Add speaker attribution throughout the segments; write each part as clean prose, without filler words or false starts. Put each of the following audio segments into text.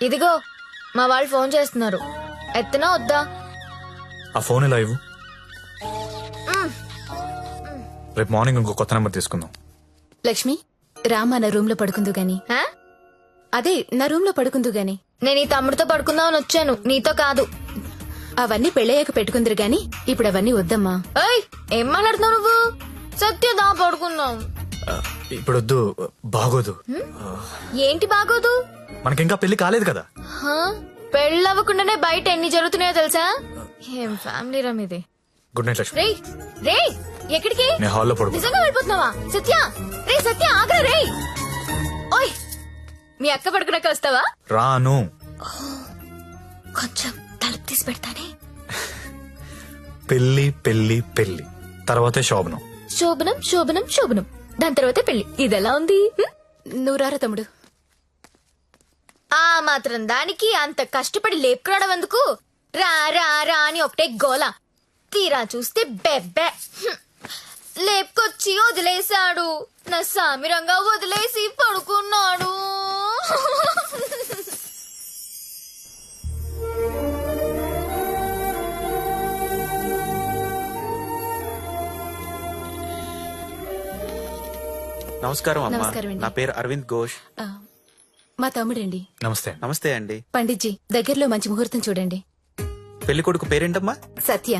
Speaker 1: ఇదిగో మా వాళ్ళు ఫోన్ చేస్తున్నారు. ఎత్తనా వద్దా?
Speaker 2: ఆ ఫోన్ ఎలా ఇవ్వు. రేపు మార్నింగ్ ఇంకో కొత్త నెంబర్ తీసుకుందాం.
Speaker 3: లక్ష్మి రామా నా రూమ్ లో పడుకుందు గాని.
Speaker 1: హా?
Speaker 3: అదే నా రూమ్ లో పడుకుందు గాని.
Speaker 1: నేను ఈ తమ్ముడితో పడుకుందామని వచ్చాను, నీతో కాదు.
Speaker 3: అవన్నీ పెళ్ళయ్యాక పెట్టుకుందరు గాని ఇప్పుడు అవన్నీ వద్దమ్మా.
Speaker 1: ఏయ్, ఏం మాట్లాడుతున్నావు నువ్వు? సత్యదా పడుకుందాం.
Speaker 2: ఇప్పుడు వద్దు, బాగోదు.
Speaker 1: ఏంటి బాగోదు?
Speaker 2: మనకింకా పెళ్లి కాలేదు కదా.
Speaker 1: హా? పెళ్ళవ్వకుండానే బయట ఎన్ని జరుగుతున్నాయో తెలుసా? ఏం ఫ్యామిలీ రమ్ ఇది.
Speaker 2: Good night Lakshmi.
Speaker 1: రేయ్ రేయ్, ఎక్కడికి?
Speaker 2: నేను హాల్లో పడుకో.
Speaker 1: నిజంగా వెళ్ళిపోతున్నావా? సత్య రే, సత్య ఆగ్రా రే. ఓయ్, మీ అక్క పడుకున్నాక వస్తావా?
Speaker 2: రాను.
Speaker 1: కొంచెం తలుపు తీసి పెడతానే.
Speaker 2: పెళ్లి పెళ్లి పెళ్లి తర్వాతే శోభనం.
Speaker 1: శోభనం శోభనం శోభనం, దాని తర్వాతే పెళ్లి. ఇదెలా ఉంది?
Speaker 3: నువ్వు రారా తమ్ముడు.
Speaker 1: ఆ మాత్రం దానికి అంత కష్టపడి లేపుకురావడం ఎందుకు? రా రా రా అని ఒకటే గోల. తీరా చూస్తే బెబ్బె. లేపుకొచ్చి వదిలేశాడు. నా సామిరంగా వదిలేసి పడుకున్నాడు.
Speaker 4: నమస్కారం అమ్మా.
Speaker 3: నమస్కారం అండి.
Speaker 4: నా పేరు అరవింద్ ఘోష్.
Speaker 3: ఆ, మా తమ్ముడండి.
Speaker 2: నమస్తే.
Speaker 4: నమస్తే అండి.
Speaker 3: పండిట్జీ దగ్గరలో మంచి ముహూర్తం చూడండి.
Speaker 4: పెళ్లి కొడుకు పేరేంటమ్మా?
Speaker 3: సత్య.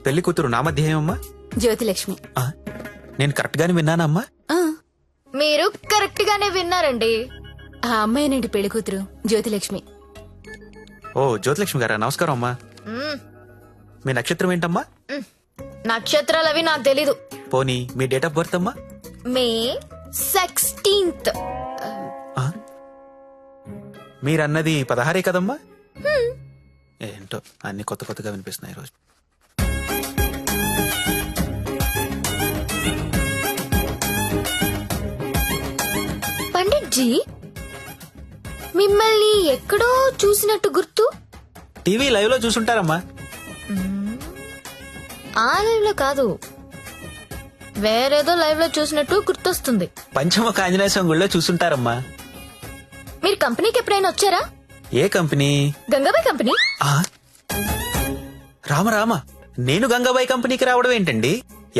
Speaker 4: పెళ్లి కూతురు నామధ్యేయమ్మా?
Speaker 3: జ్యోతిలక్ష్మి.
Speaker 4: నేను కరెక్ట్ గానే విన్నానమ్మా?
Speaker 3: ఆ,
Speaker 1: మీరు కరెక్ట్ గానే విన్నారండి.
Speaker 3: ఆ అమ్మాయినండి పెళ్లి కూతురు జ్యోతిలక్ష్మి.
Speaker 4: ఓ జ్యోతిలక్ష్మి గారా, నమస్కారం అమ్మా.
Speaker 1: మ్మ్.
Speaker 4: మీ నక్షత్రం ఏంటమ్మా?
Speaker 1: నక్షత్రాలు అవి నాకు తెలీదు.
Speaker 4: పోనీ మీ డేట్ ఆఫ్ బర్త్ అమ్మా?
Speaker 1: మే 16th.
Speaker 4: మీరన్నది 16 కదమ్మా? ఏంటో అన్ని కొత్త కొత్తగా వినిపిస్తున్నాయి ఈరోజు.
Speaker 1: పండిట్ జీ, మిమ్మల్ని ఎక్కడో చూసినట్టు గుర్తు.
Speaker 4: టీవీ లైవ్ లో చూసుంటారమ్మా.
Speaker 1: ఆ లైవ్ లో కాదు, వేరేదో లైవ్ లో చూసినట్టు గుర్తొస్తుంది.
Speaker 4: పంచముఖ ఆంజనేయ స్వామి గుళ్ళో చూసుంటారమ్మా.
Speaker 1: మీరు కంపెనీకి ఎప్పుడైనా వచ్చారా?
Speaker 4: ఏ కంపెనీ?
Speaker 1: గంగాబాయ్ కంపెనీ.
Speaker 4: ఆ? రామ రామ, నేను గంగాబాయి కంపెనీకి రావడం ఏంటండి?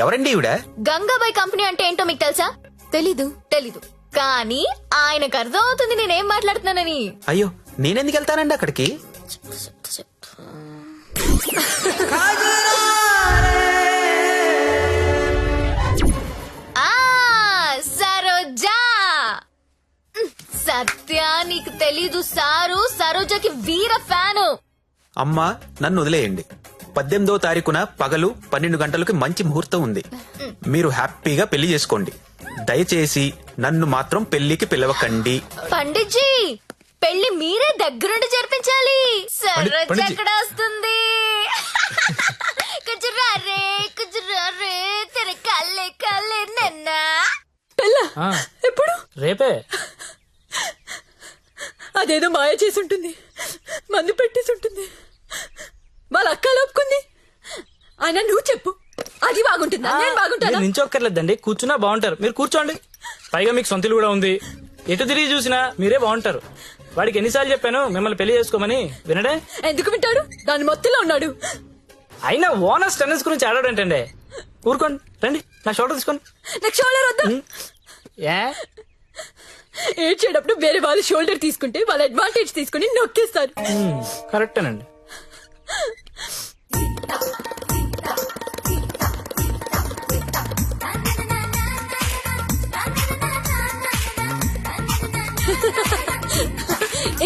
Speaker 4: ఎవరండి ఈవిడ?
Speaker 1: గంగాబాయ్ కంపెనీ అంటే ఏంటో మీకు తెలుసా?
Speaker 3: తెలీదు.
Speaker 1: తెలీదు, కానీ ఆయనకు అర్థం అవుతుంది నేనేం మాట్లాడుతున్నానని.
Speaker 4: అయ్యో, నేనెందుకు వెళ్తానండి అక్కడికి?
Speaker 1: ఆ సరోజా. సత్య, నీకు తెలీదు, సారు సరోజకి వీర ఫ్యాను.
Speaker 4: అమ్మా, నన్ను వదిలేయండి. 18వ తారీఖున పగలు 12 గంటలకు మంచి ముహూర్తం ఉంది. మీరు హ్యాపీగా పెళ్లి చేసుకోండి. దయచేసి నన్ను మాత్రం పెళ్లికి పిలవకండి.
Speaker 1: పండిట్ జీ, పెళ్లి మీరే దగ్గరుండి జరిపించాలి. సరోజ
Speaker 2: పండిట్ జీ.
Speaker 1: ఎక్కడ వస్తుంది? కుజురారే కుజురారే తెర కల్లే కల్లే నన్నా.
Speaker 5: ఎప్పుడు? రేపే.
Speaker 3: అదేదో మాయ చేసి ఉంటుంది, మందు పెట్టేసి ఉంటుంది. వాళ్ళ అక్క లోపుకుంది. ఆయన నువ్వు చెప్పు, అది బాగుంటుందా? నేను బాగుంటానా?
Speaker 5: మీరు నించొక్కర్లేదండి, కూర్చున్నా బాగుంటారు. మీరు కూర్చోండి. పైగా మీకు సొంత ఇల్లు కూడా ఉంది. ఎటు తిరిగి చూసినా మీరే బాగుంటారు. వాడికి ఎన్నిసార్లు చెప్పాను మిమ్మల్ని పెళ్లి చేసుకోమని, వినడే?
Speaker 3: ఎందుకు వింటాడు? దాని మొత్తంలో ఉన్నాడు.
Speaker 5: అయినా ఓనర్స్ టెన్నిస్ గురించి ఆడాడంటండి. ఊరుకోండి, రండి నా షోల్డర్ తీసుకోండి.
Speaker 3: నాకు షోల్డర్ వద్దా?
Speaker 5: ఏ
Speaker 3: ఏడ్చేటప్పుడు వేరే వాళ్ళ షోల్డర్ తీసుకుంటే వాళ్ళ అడ్వాంటేజ్ తీసుకుని నొక్కేస్తారు.
Speaker 5: కరెక్టేనండి.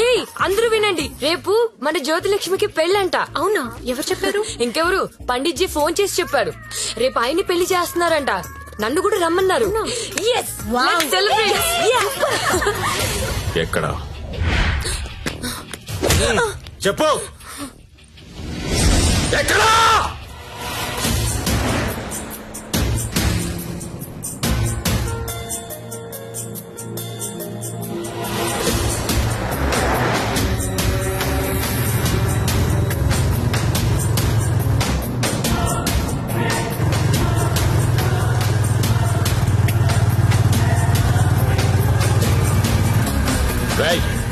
Speaker 6: ఏయ్, అందరూ వినండి, రేపు మన జ్యోతిలక్ష్మికి పెళ్ళంట.
Speaker 3: అవునా? ఎవరు చెప్పారు?
Speaker 6: ఇంకెవరు? పండిట్ జీ ఫోన్ చేసి చెప్పాడు. రేపు ఆయన్ని పెళ్లి చేస్తున్నారంట. నన్ను కూడా రమ్మన్నారు. Yes, let's celebrate. Yeah.
Speaker 2: ఎక్కడ చెప్పు. ఎక్కడా?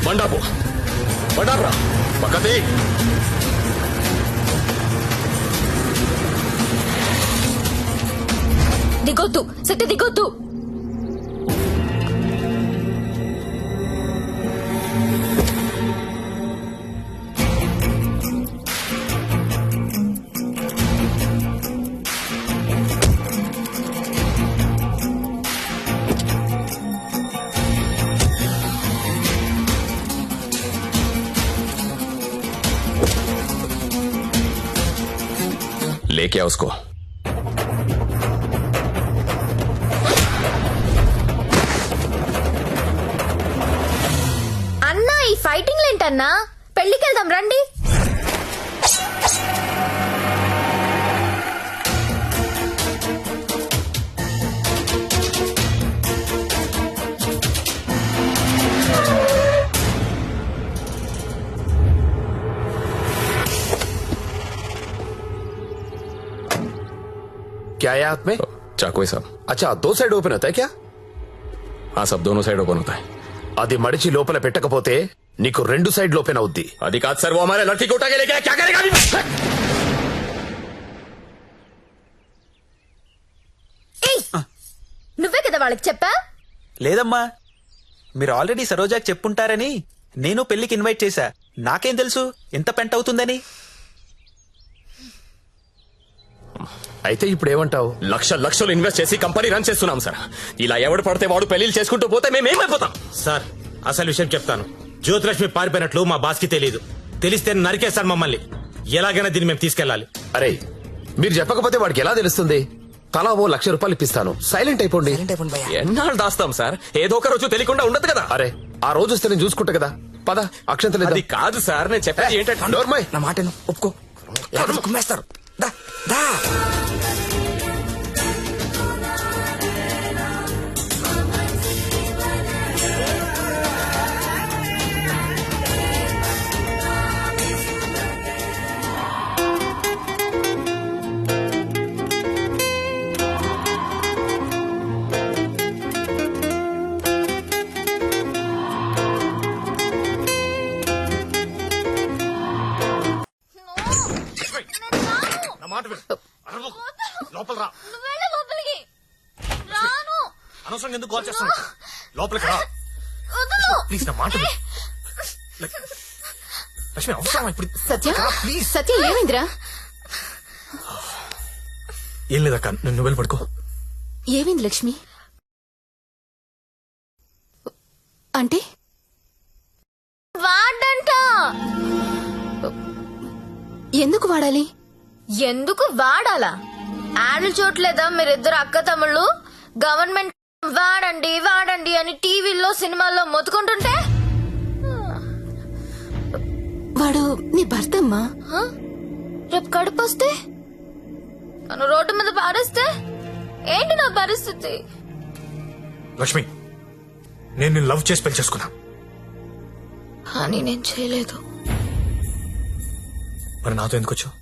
Speaker 7: బండాపు బండాపురా పక్కతే
Speaker 1: దిగొద్దు సత్య దిగొద్దు.
Speaker 7: लेके आओ उसको।
Speaker 1: అన్నా ఈ ఫైటింగ్ ఏంటన్నా? పెళ్లికి వెళ్దాం రండి.
Speaker 7: क्या है हाथ में? चाकू है साहब। अच्छा, दो साइड ओपन होता है क्या? हाँ सब दोनों साइड ओपन होता है। అది మడిచి లోపల పెట్టకపోతే నీకు రెండు సైడ్ ఓపెన్ అవుద్ది. అది కాదు సార్, वो हमारे लड़की को उठा के लेके क्या करेगा अभी?
Speaker 1: ఏయ్, నువ్వే కదా వాళ్ళకి చెప్పా?
Speaker 4: లేదమ్మా, మీరు ఆల్రెడీ సరోజాకి చెప్పుంటారని నేను పెళ్లికి ఇన్వైట్ చేశా. నాకేం తెలుసు ఎంత పెంట అవుతుందని.
Speaker 7: అయితే ఇప్పుడు ఏమంటావు? లక్షలు ఇన్వెస్ట్ చేసి కంపెనీ రన్ చేస్తున్నాం సార్. ఇలా ఎవడు పడితే వాడు పెళ్లిళ్ళు చేసుకుంటూ పోతే మేమేమైపోతాం?
Speaker 2: సార్ అసలు విషయం చెప్తాను. జ్యోతిలక్ష్మి పారిపోయినట్లు మా బాస్ కి తెలియదు. తెలిస్తే నరికేస్తాడు మమ్మల్ని. ఎలాగైనా దీన్ని మేము తీసుకెళ్లాలి.
Speaker 7: అరే మీరు చెప్పకపోతే వాడికి ఎలా తెలుస్తుంది? తలా ఓ ₹1,00,000 ఇప్పిస్తాను, సైలెంట్ అయిపోండి. ఎన్నాళ్ళు దాస్తాం సార్? ఏదో ఒక రోజు తెలియకుండా ఉండదు కదా. అరే ఆ రోజు వస్తే నేను చూసుకుంటా కదా. పద అక్షంతలు. అది కాదు సార్, నేను చెప్పేది ఏంటంటే నోర్మై
Speaker 8: నా మాటను ఒప్పుకో. కుమ్మేస్తారు. దా దా
Speaker 2: లోపల రా.
Speaker 1: నువ్వు వెళ్ళు లోపలికి. రాను.
Speaker 2: అనవసరంగా ఎందుకు కాల్ చేస్తాను? లోపలికి రా
Speaker 1: వదలు.
Speaker 2: ప్లీజ్. నా మాట విను. లక్ష్మి అవసరం ఇప్పుడు.
Speaker 3: సత్య
Speaker 2: ప్లీజ్.
Speaker 3: సత్య ఏమైందిరా?
Speaker 2: ఏం లేదక్క, నువ్వు వెళ్ళి పడుకో.
Speaker 3: ఏమైంది లక్ష్మి? అంటే
Speaker 1: వాడంట.
Speaker 3: ఎందుకు వాడాలి?
Speaker 1: ఎందుకు వాడాలా? యాడ్లు చూడలేదా మీరిద్దరు అక్క తమ్ముళ్ళు? గవర్నమెంట్ వాడండి వాడండి అని టీవీల్లో సినిమాల్లో మొత్తుకుంటుంటే
Speaker 3: వాడు నీ భర్తమ్మా.
Speaker 1: హ? రేపు కడుపు వస్తే నన్ను రోడ్డు మీద పారేస్తే ఏంటి నా పరిస్థితి?
Speaker 2: లక్ష్మి, నేను నిన్ను లవ్ చేసి పెళ్లి చేసుకున్నా.
Speaker 1: అని నేను చేయలేదు.
Speaker 2: మరి నాతో ఎందుకు వచ్చావు?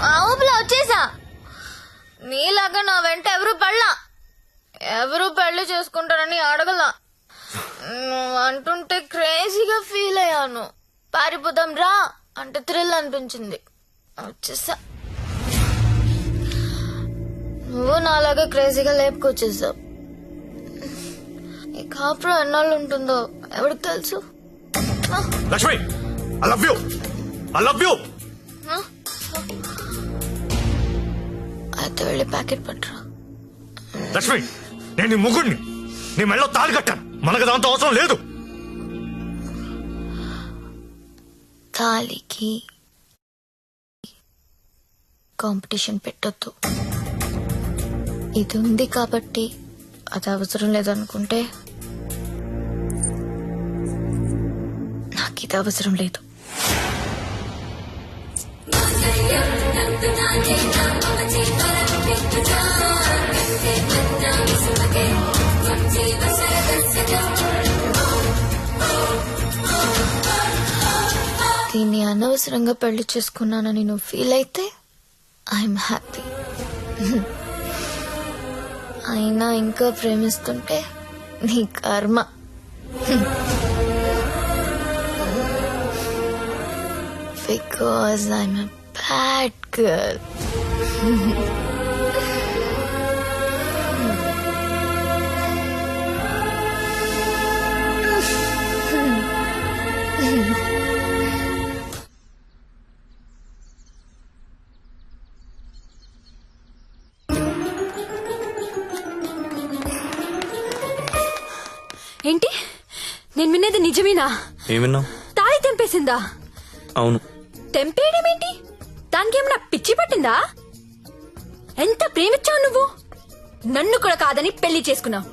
Speaker 1: ఆ ఊపిలో వచ్చేసా. నీలాగా నా వెంట ఎవరు పెళ్లి చేసుకుంటారని అడగలా. నువ్వు అంటుంటే క్రేజీగా ఫీల్ అయ్యాను. పారిపోదాం రా అంటే థ్రిల్ అనిపించింది, వచ్చేసా. నువ్వు నాలాగా క్రేజీగా లేపుకొచ్చేసావు. ఈ కాపురం ఎన్నాళ్ళు ఉంటుందో ఎవరికి తెలుసు?
Speaker 2: Lakshmi, I love you.
Speaker 1: అయితే వెళ్ళి ప్యాకెట్ పట్టరా.
Speaker 2: లక్ష్మి, నేను నీ ముగ్గుడిని. నీ మెళ్ళో తాళి కట్టాను. మనకు దాంతో అవసరం లేదు.
Speaker 1: తాలికి కాంపిటీషన్ పెట్టొద్దు. ఇది ఉంది కాబట్టి అది అవసరం లేదనుకుంటే నాకు ఇది అవసరం లేదు. దీన్ని అనవసరంగా పెళ్లి చేసుకున్నానని నువ్వు ఫీల్ అయితే ఐఎమ్ హ్యాపీ. అయినా ఇంకా ప్రేమిస్తుంటే నీ కర్మ. Because I'm a bad girl.
Speaker 6: ఏంటి నేను వినేది నిజమేనా?
Speaker 5: ఏమిన్నావు?
Speaker 6: తాళి తెంపేసిందా?
Speaker 5: అవును.
Speaker 6: తెంపేయడం ఏంటి? దానికి ఏమన్నా పిచ్చి పట్టిందా? ఎంత ప్రేమించావు నువ్వు? నన్ను కూడా కాదని పెళ్లి చేసుకున్నావు.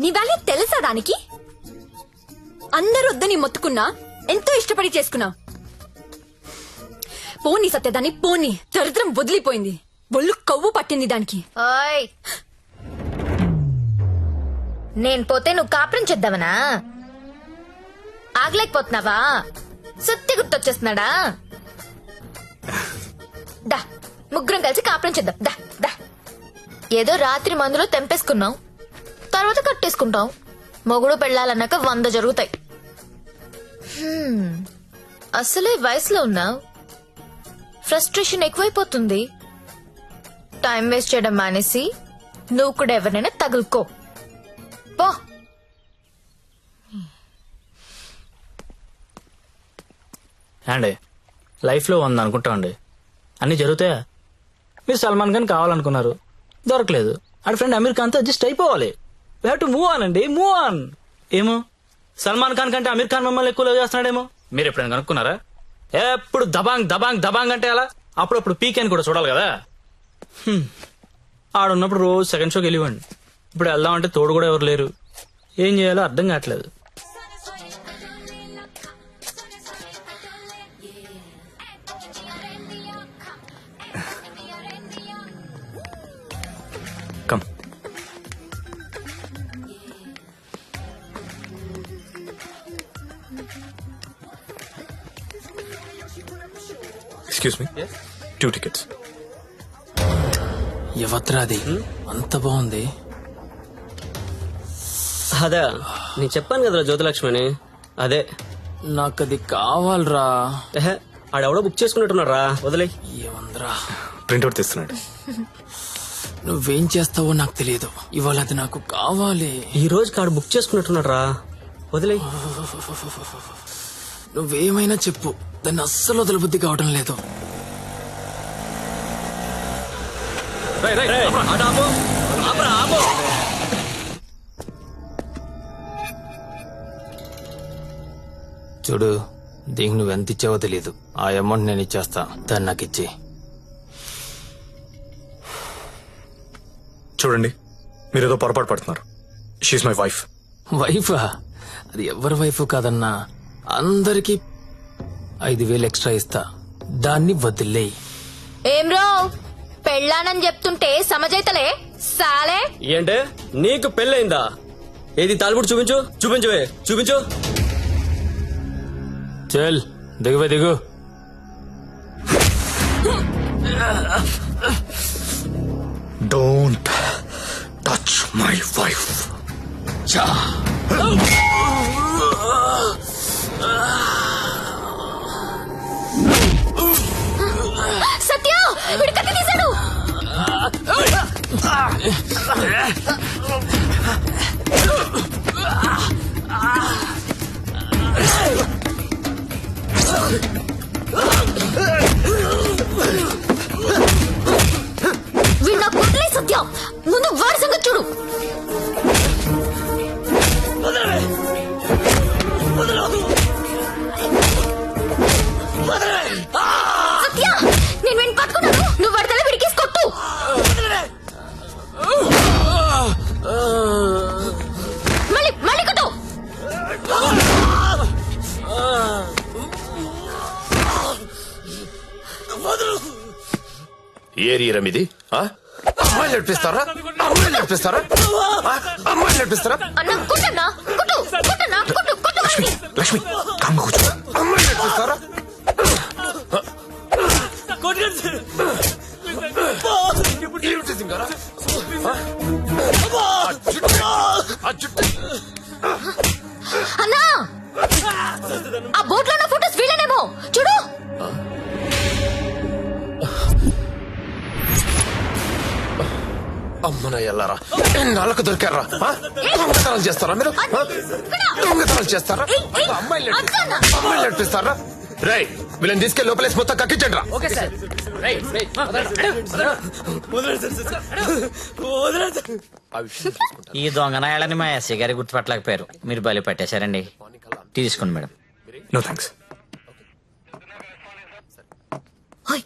Speaker 6: నీ వాల్యూ తెలుసా దానికి? అందరూ వద్దని మొత్తుకున్నా ఎంతో ఇష్టపడి చేసుకున్నావు. పోనీ సత్యదాన్ని పోనీ, దరిద్రం వదిలిపోయింది. ఒళ్ళు కొవ్వు పట్టింది దానికి.
Speaker 1: ఓయ్, నేను పోతే నువ్వు కాపురం చేద్దామనా? ఆగలేకపోతున్నావా? సత్య గుర్తొచ్చేస్తున్నాడా? దా, ముగ్గురం కలిసి కాపురం చేద్దాం. దా దా. ఏదో రాత్రి మందులో తెంపేసుకున్నాం, తర్వాత కట్టేసుకుంటాం. మొగుడు పెళ్ళాలన్నాక 100 జరుగుతాయి. అసలే వయసులో ఉన్నావు, ఫ్రస్ట్రేషన్ ఎక్కువైపోతుంది. టైం వేస్ట్ చేయడం మానేసి నువ్వు కూడా ఎవరినైనా తగులుకో పో.
Speaker 5: అండి లైఫ్లో 100 అనుకుంటామండి, అన్ని జరుగుతాయా? మీరు సల్మాన్ ఖాన్ కావాలనుకున్నారు, దొరకలేదు. ఆడ ఫ్రెండ్ అమీర్ ఖాన్ తో అడ్జస్ట్ అయిపోవాలి. We have to move on అండి, మూవ్ ఆన్. ఏమో సల్మాన్ ఖాన్ కంటే అమీర్ ఖాన్ మిమ్మల్ని ఎక్కువ లవ్ చేస్తున్నాడేమో. మీరు ఎప్పుడైనా కనుక్కున్నారా? ఎప్పుడు దబాంగ్ దబాంగ్ దబాంగ్ అంటే అలా అప్పుడప్పుడు పీక్ అని కూడా చూడాలి కదా. ఆడున్నప్పుడు రోజు సెకండ్ షోకి వెళ్ళివ్వండి. ఇప్పుడు వెళ్దామంటే తోడు కూడా ఎవరు లేరు. ఏం చేయాలో అర్థం కావట్లేదు. కమ్.
Speaker 9: Excuse me, 2 tickets.
Speaker 5: ఎవత్రాది అంత బాగుంది.
Speaker 10: అదే నేను చెప్పాను కదరా జ్యోతిలక్ష్మి అని. అదే
Speaker 5: నాకు అది కావాలరా.
Speaker 10: ఆడెవడో బుక్ చేసుకున్నట్టున్నాడు రా, వదిలే.
Speaker 5: ఏమందరా
Speaker 9: ప్రింట్అవుట్ తెస్తున్నాడు.
Speaker 5: నువ్వేం చేస్తావో నాకు తెలియదు, ఇవాళ అది నాకు కావాలి.
Speaker 10: ఈ రోజు కాడు బుక్ చేసుకున్నట్టున్నాడు రా, వదిలే.
Speaker 5: నువ్వేమైనా చెప్పు, దాన్ని అస్సలు వదలబుద్ధి కావడం లేదు. చూడు, దీనికి నువ్వు ఎంత ఇచ్చావో తెలియదు. ఆ అమౌంట్ నేను ఇచ్చేస్తా, దాన్ని నాకు ఇచ్చి.
Speaker 9: చూడండి, మీరేదో పొరపాటు పడుతున్నారు. She's my wife.
Speaker 5: వైఫా? అది ఎవరి వైఫ్ కాదన్నా, అందరికి 5,000 ఎక్స్ట్రా ఇస్తా, దాన్ని వదిలేయి.
Speaker 1: ఏం రో పెళ్ళానని చెప్తుంటే సమజైతలే సాలే.
Speaker 10: ఏంటే నీకు పెళ్ళయిందా? ఏది తాలిబుట్టు చూపించు, చూపించువే, చూపించు.
Speaker 5: చల్ దిగువే, దిగు.
Speaker 9: Don't touch my wife.
Speaker 1: Satya వీడు కత్తి తీశాడు. వీడు నాకు వదిలే సత్య, ముందు వాడి సంగతి చూడు. సత్య నేను వెంట పట్టుకున్నాను, నువ్వు వడతల విడికేసి కొట్టు. మళ్ళీ మళ్ళీ కొట్టు.
Speaker 7: ఏరియా మీది? అమ్మాయిలు నడిపిస్తారా? అమ్మాయిలు నడిపిస్తారా? అమ్మాయిలు నడిపిస్తారా?
Speaker 1: అన్న కొట్టన్నా, కొట్టు కొట్టన్నా, కొట్టు కొట్టు.
Speaker 9: లక్ష్మి, కామ్గా కూర్చో.
Speaker 7: అమ్మాయిలు నడిపిస్తారా? ఏమిటి సింగారా? ఆ జుట్టు, ఆ జుట్టు.
Speaker 6: ఆ బోట్ లో ఉన్న ఫోటోస్ వీళ్ళనేమో చూడు.
Speaker 7: అమ్మన ఎల్లారా నాళ్ళకు దొరికారా దొంగతనాలు చేస్తారా మీరు దొంగతనాలు చేస్తారా అమ్మాయిలు నడిపిస్తారా రై వీళ్ళని తీసుకెళ్ళి లోపలేసి మొత్తం కక్కించండి రా.
Speaker 11: ఈ దొంగనాయాలని మా ఎస్ఐ గారి గుర్తుపట్టలేకపోయారు. మీరు బలి పట్టేశారండి. తీసుకోండి మేడం.
Speaker 9: No thanks.
Speaker 1: ఓయ్.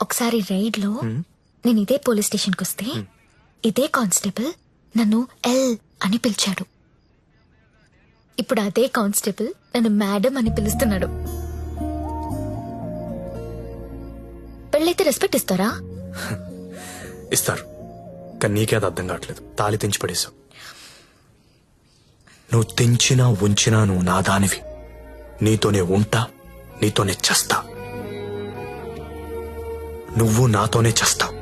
Speaker 1: ఒకసారి రైడ్ లో నేను ఇదే పోలీస్ స్టేషన్ కి వస్తే ఇదే కానిస్టేబుల్ నన్ను ఎల్ అని పిలిచాడు. ఇప్పుడు అదే కానిస్టేబుల్ నన్ను మేడం అని పిలుస్తున్నాడు. పెళ్ళైతే రెస్పెక్ట్ ఇస్తారా?
Speaker 9: ఇస్తారు, కానీ నీకే అది అర్థం కావట్లేదు. తాళి తెంచి పడేశావు. నువ్వు తెంచినా ఉంచినా నువ్వు నా దానివి. నీతోనే ఉంటా, నీతోనే చస్తా. నువ్వు నాతోనే చస్తావు.